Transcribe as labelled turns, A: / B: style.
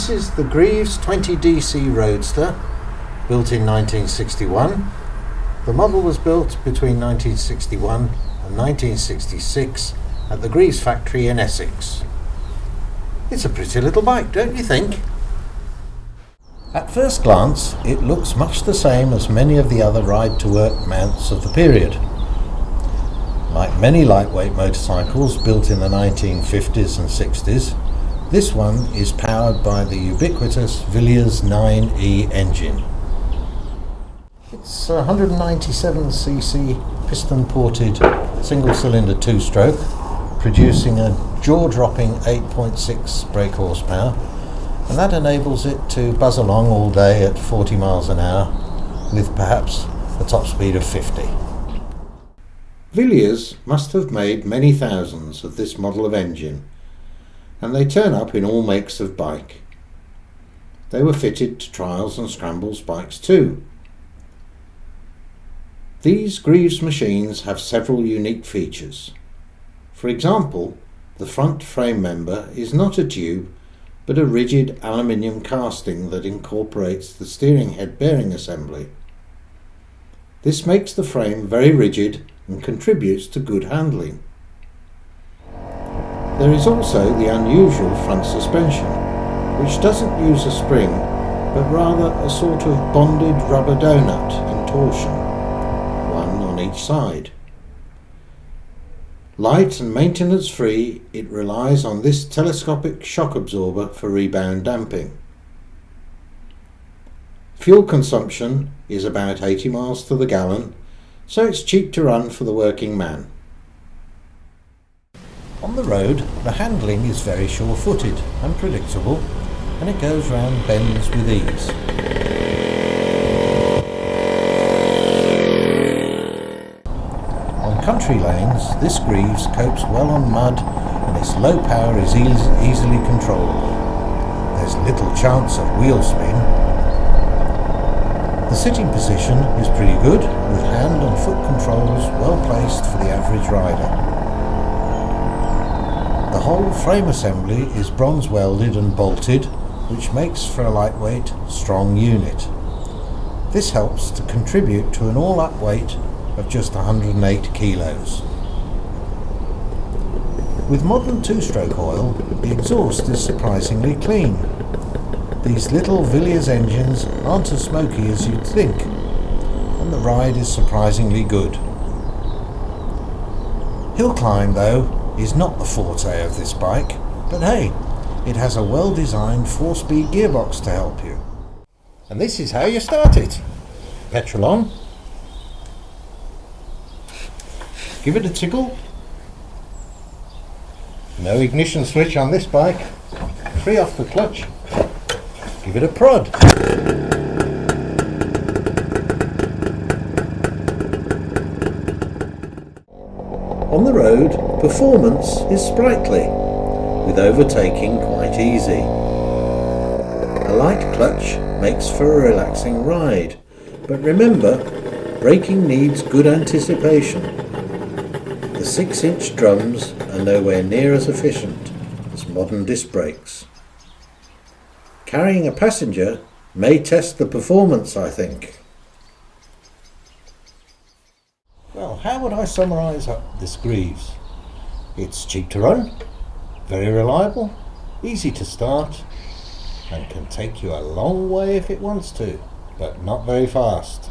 A: This is the Greeves 20 DC Roadster, built in 1961. The model was built between 1961 and 1966 at the Greeves factory in Essex. It's a pretty little bike, don't you think? At first glance, it looks much the same as many of the other ride-to-work mounts of the period. Like many lightweight motorcycles built in the 1950s and 60s, this one is powered by the ubiquitous Villiers 9E engine. It's a 197cc piston-ported single-cylinder two-stroke, producing a jaw-dropping 8.6 brake horsepower, and that enables it to buzz along all day at 40 miles an hour with perhaps a top speed of 50. Villiers must have made many thousands of this model of engine, and they turn up in all makes of bike. They were fitted to trials and scrambles bikes too. These Greeves machines have several unique features. For example, the front frame member is not a tube but a rigid aluminium casting that incorporates the steering head bearing assembly. This makes the frame very rigid and contributes to good handling. There is also the unusual front suspension, which doesn't use a spring but rather a sort of bonded rubber donut in torsion, one on each side. Light and maintenance free, it relies on this telescopic shock absorber for rebound damping. Fuel consumption is about 80 miles to the gallon, so it's cheap to run for the working man. On the road, the handling is very sure-footed and predictable, and it goes round bends with ease. On country lanes, this Greeves copes well on mud, and its low power is easily controllable. There's little chance of wheel spin. The sitting position is pretty good, with hand and foot controls well placed for the average rider. The whole frame assembly is bronze welded and bolted, which makes for a lightweight, strong unit. This helps to contribute to an all-up weight of just 108 kilos. With modern two-stroke oil, the exhaust is surprisingly clean. These little Villiers engines aren't as smoky as you'd think, and the ride is surprisingly good. Hill climb, though, is not the forte of this bike, but hey, it has a well-designed 4-speed gearbox to help you. And this is how you start it. Petrol on. Give it a tickle. No ignition switch on this bike. Free off the clutch. Give it a prod. On the road, performance is sprightly, with overtaking quite easy. A light clutch makes for a relaxing ride, but remember, braking needs good anticipation. The 6-inch drums are nowhere near as efficient as modern disc brakes. Carrying a passenger may test the performance, I think. Well, how would I summarise up this Greeves? It's cheap to run, very reliable, easy to start, and can take you a long way if it wants to, but not very fast.